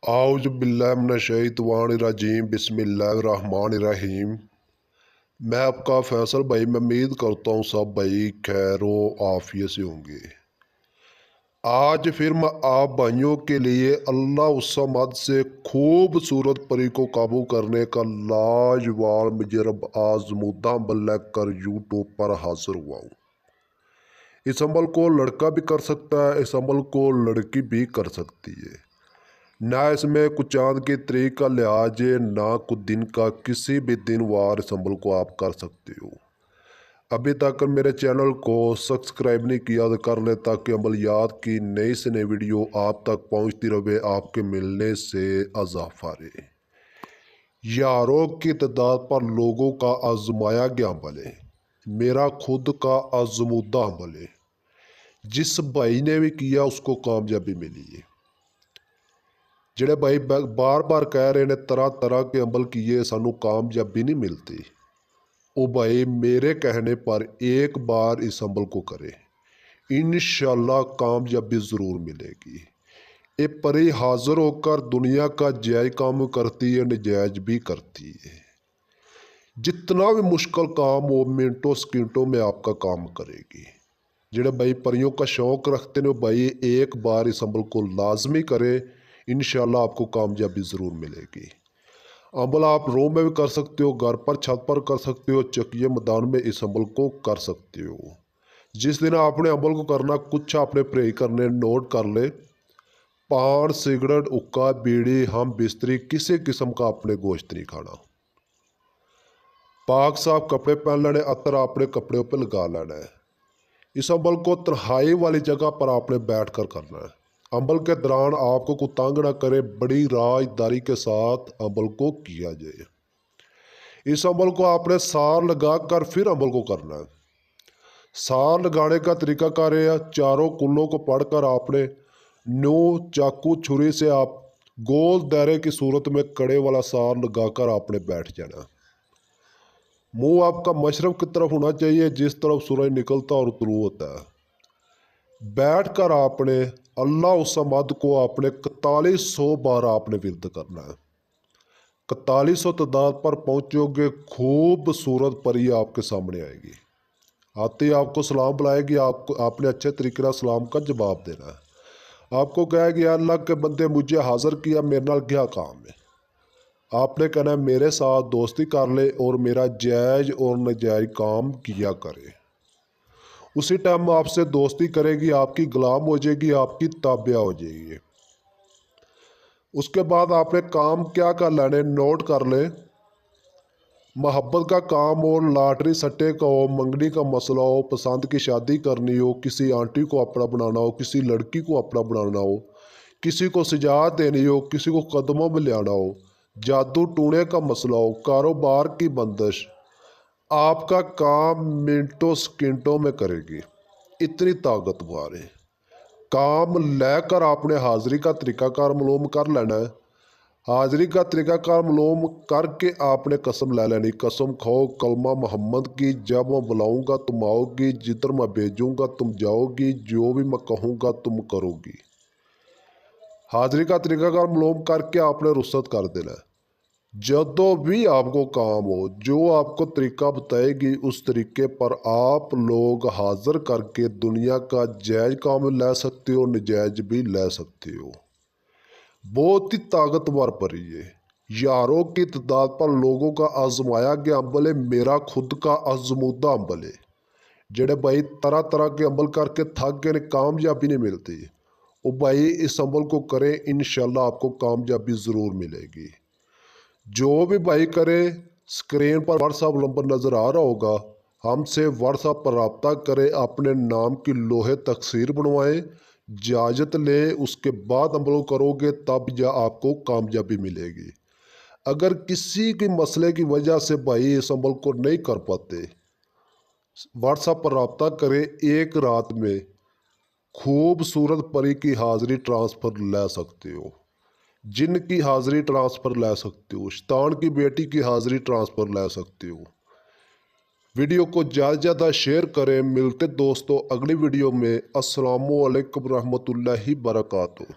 आउज़ बिल्लाहि मिनश्शैतानिर्रजीम बिस्मिल्लाहिर्रहमानिर्रहीम। मैं आपका फैसल भाई। मैं उम्मीद करता हूँ सब भाई खैरो आफियत से होंगे। आज फिर मैं आप भाइयों के लिए अल्लाह उस्समद से खूबसूरत परी को काबू करने का लाजवाब मुजरब आजमूदा अमल लेकर यूट्यूब पर हाजिर हुआ हूँ। इस अमल को लड़का भी कर सकता है, इस अमल को लड़की भी कर सकती है। ना इसमें कुछ चांद की तरीक का लिहाज है, ना कुछ दिन का। किसी भी दिन वार इस अमल को आप कर सकते हो। अभी तक मेरे चैनल को सब्सक्राइब नहीं किया तो कर ले, ताकि अमलियात की नई से नई वीडियो आप तक पहुंचती रहे, आपके मिलने से इजाफा रहे। यारों की तादाद पर लोगों का आजमाया गया अमल है, मेरा खुद का आजमूदा अमल है। जिस भाई ने भी किया उसको कामयाबी मिली है। ਜਿਹੜੇ भाई बार बार कह रहे ने तरह तरह के अमल किए सानू कामयाबी नहीं मिलती, वो भाई मेरे कहने पर एक बार इस अमल को करे, इंशाल्लाह कामयाबी ज़रूर मिलेगी। ये परी हाजिर होकर दुनिया का जायज़ काम करती है, नजायज़ भी करती है। जितना भी मुश्किल काम हो मिनटों सेकंडों में आपका काम करेगी। ਜਿਹੜੇ भाई परियों का शौक़ रखते हैं भाई एक बार इस अमल को लाजमी करें, इंशाल्लाह आपको कामयाबी ज़रूर मिलेगी। अमल आप रूम में भी कर सकते हो, घर पर छत पर कर सकते हो, चकिए मैदान में इस अमल को कर सकते हो। जिस दिन आपने अमल को करना, कुछ आपने प्रे करने, नोट कर ले। पान, सिगरेट, हुक्का, बीड़ी, हम बिस्तरी, किसी किस्म का आपने गोश्त नहीं खाना। पाक साफ कपड़े पहन लेने, अतर अपने कपड़ों पर लगा लेना है। इस अमल को तन्हाई वाली जगह पर आपने बैठ कर करना है। अमल के दौरान आपको कोई तंग ना करे, बड़ी राजदारी के साथ अमल को किया जाए। इस अमल को आपने सार लगा कर फिर अमल को करना है। सार लगाने का तरीका कार है, चारों कुल्लों को पढ़कर आपने नो चाकू छुरी से आप गोल दायरे की सूरत में कड़े वाला सार लगाकर आपने बैठ जाना। मुंह आपका मशरक़ की तरफ होना चाहिए, जिस तरफ सूरज निकलता और तुलू होता है। बैठकर आपने अल्लाह उस्समद को आपने 4100 बार आपने विरद करना है। 4100 तादाद पर पहुँचोगे, खूबसूरत परी आपके सामने आएगी। आते ही आपको सलाम बुलाएगी, आपने अच्छे तरीके से सलाम का जवाब देना है। आपको कहेगी अल्लाह के बंदे मुझे हाजिर किया, मेरे नाल क्या काम है। आपने कहना है मेरे साथ दोस्ती कर ले और मेरा जायज़ और नाजायज़ काम किया करे। उसी टाइम आपसे दोस्ती करेगी, आपकी गुलाम हो जाएगी, आपकी ताबिया हो जाएगी। उसके बाद आपने काम क्या कर लेने, नोट कर ले। मोहब्बत का काम हो, लॉटरी सट्टे का हो, मंगनी का मसला हो, पसंद की शादी करनी हो, किसी आंटी को अपना बनाना हो, किसी लड़की को अपना बनाना हो, किसी को सजात देनी हो, किसी को कदमों में ले आना हो, जादू टूने का मसला हो, कारोबार की बंदिश, आपका काम मिनटों सेकंडों में करेगी। इतनी ताकतवर है। काम लेकर आपने हाज़िरी का तरीकाकार मालूम कर लेना है। हाज़िरी का तरीकाकार मालूम करके आपने कसम ले लेनी। कसम खाओ कलमा मोहम्मद की, जब मैं बुलाऊंगा तुम आओगी, जिधर मैं भेजूंगा तुम जाओगी, जो भी मैं कहूँगा तुम करोगी। हाज़िरी का तरीकाकार मालूम करके आपने रुखसत कर देना है। जदों भी आपको काम हो, जो आपको तरीका बताएगी उस तरीके पर आप लोग हाजिर करके दुनिया का जायज़ काम ले सकते हो, नजायज़ भी ले सकते हो। बहुत ही ताकतवर परी है। यारों की तादाद पर लोगों का आजमाया गया अमल है, मेरा खुद का आजमूदा अमल है। जेड़े भाई तरह तरह के अमल करके थक गए, कामयाबी नहीं मिलती, वो भाई इस अमल को करें, इंशाल्लाह आपको कामयाबी ज़रूर मिलेगी। जो भी भाई करे, स्क्रीन पर व्हाट्सएप नंबर नज़र आ रहा होगा, हमसे व्हाट्सएप पर रब्ता करें, अपने नाम की लोहे तकसीर बनवाएं, इजाज़त ले, उसके बाद अमल करोगे तब जा आपको कामयाबी मिलेगी। अगर किसी की मसले की वजह से भाई इस अमल को नहीं कर पाते, व्हाट्सएप पर रब्ता करें। एक रात में खूबसूरत परी की हाज़िरी ट्रांसफ़र ले सकते हो, जिन की हाज़िरी ट्रांसफ़र ले सकते हो, शैतान की बेटी की हाज़िरी ट्रांसफ़र ले सकते हो। वीडियो को ज़्यादा से ज़्यादा शेयर करें। मिलते दोस्तों अगली वीडियो में। अस्सलामु अलैकुम रहमतुल्लाहि बरकातुहू।